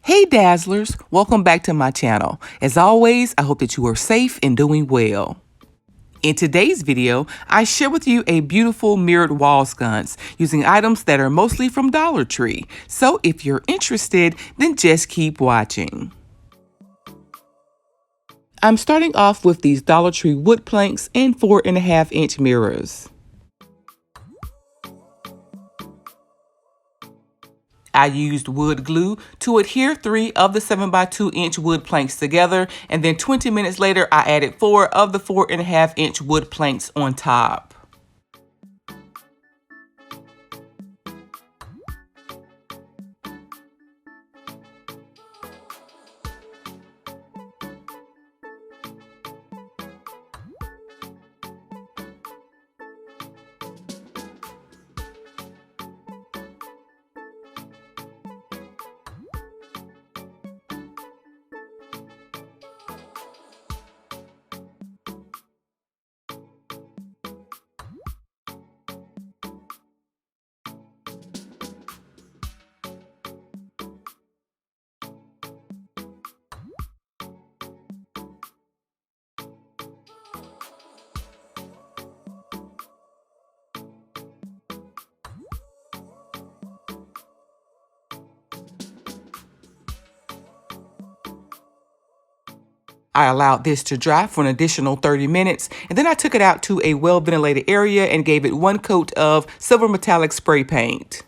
Hey Dazzlers, welcome back to my channel. As always, I hope that you are safe and doing well. In today's video, I share with you a beautiful mirrored wall sconce using items that are mostly from Dollar Tree. So if you're interested, then just keep watching. I'm starting off with these Dollar Tree wood planks and 4.5-inch mirrors. I used wood glue to adhere 3 of the 7x2-inch wood planks together, and then 20 minutes later I added 4 of the 4.5-inch wood planks on top. I allowed this to dry for an additional 30 minutes, and then I took it out to a well-ventilated area and gave it 1 coat of silver metallic spray paint.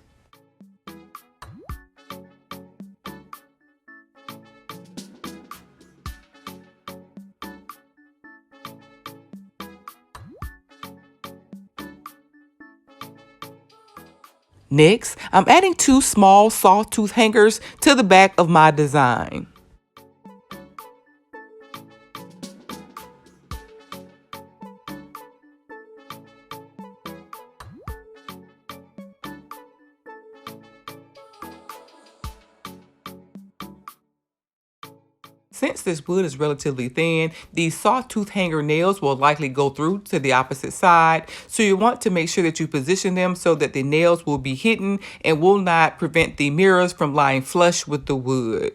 Next, I'm adding 2 small sawtooth hangers to the back of my design. Since this wood is relatively thin, these sawtooth hanger nails will likely go through to the opposite side, so you want to make sure that you position them so that the nails will be hidden and will not prevent the mirrors from lying flush with the wood.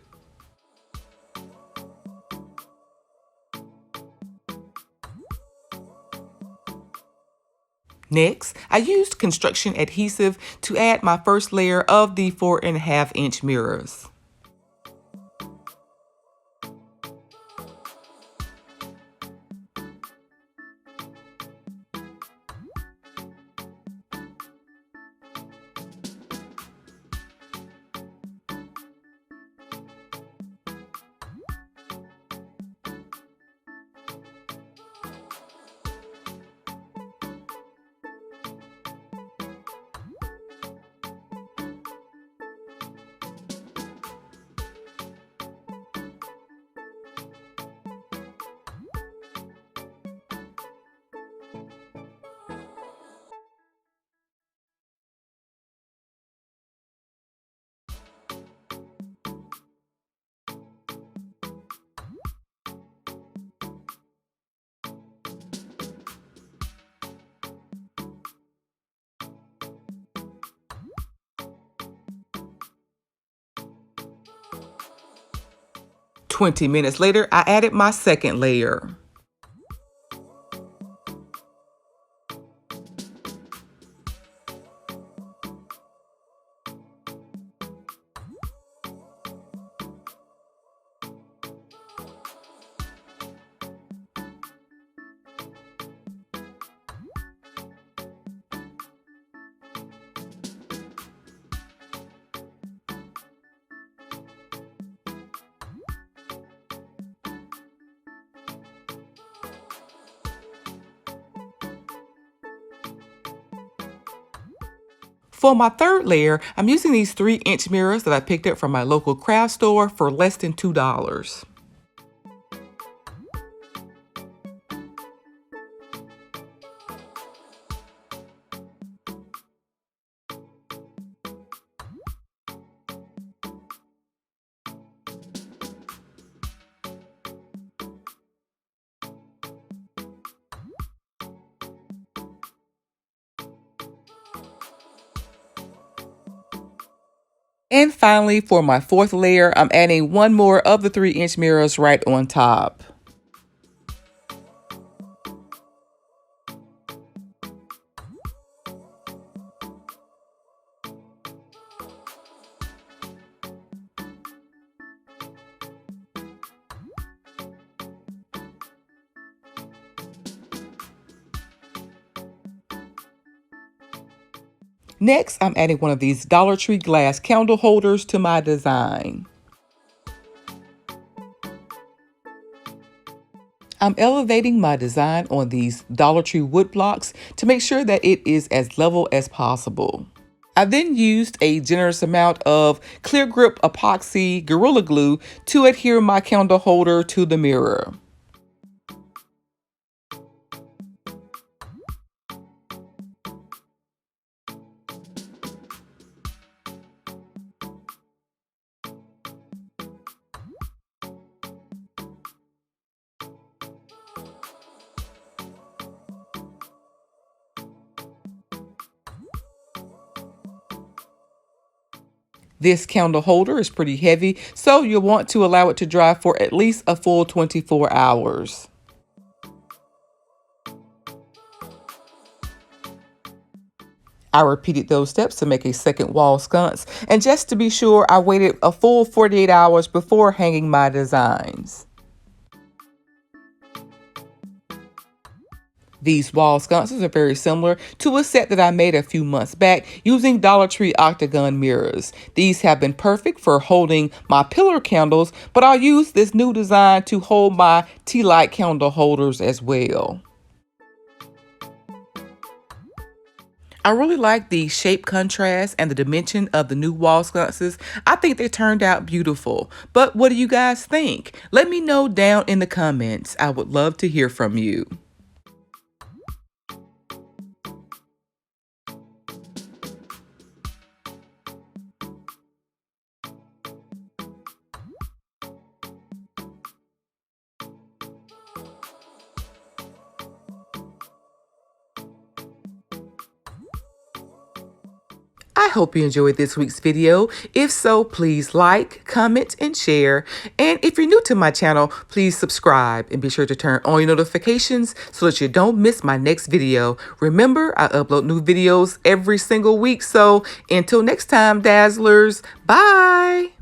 Next, I used construction adhesive to add my first layer of the 4.5-inch mirrors. "20 minutes later, I added my second layer. For my third layer, I'm using these 3-inch mirrors that I picked up from my local craft store for less than $2. And finally, for my fourth layer, I'm adding one more of the 3-inch mirrors right on top. Next, I'm adding one of these Dollar Tree glass candle holders to my design. I'm elevating my design on these Dollar Tree wood blocks to make sure that it is as level as possible. I then used a generous amount of clear grip epoxy Gorilla Glue to adhere my candle holder to the mirror. This candle holder is pretty heavy, so you'll want to allow it to dry for at least a full 24 hours. I repeated those steps to make a second wall sconce, and just to be sure, I waited a full 48 hours before hanging my designs. These wall sconces are very similar to a set that I made a few months back using Dollar Tree octagon mirrors. These have been perfect for holding my pillar candles, but I'll use this new design to hold my tea light candle holders as well. I really like the shape contrast and the dimension of the new wall sconces. I think they turned out beautiful. But what do you guys think? Let me know down in the comments. I would love to hear from you. I hope you enjoyed this week's video. If so, please like, comment, and share. And if you're new to my channel, please subscribe and be sure to turn on your notifications so that you don't miss my next video. Remember, I upload new videos every single week. So until next time, Dazzlers, bye.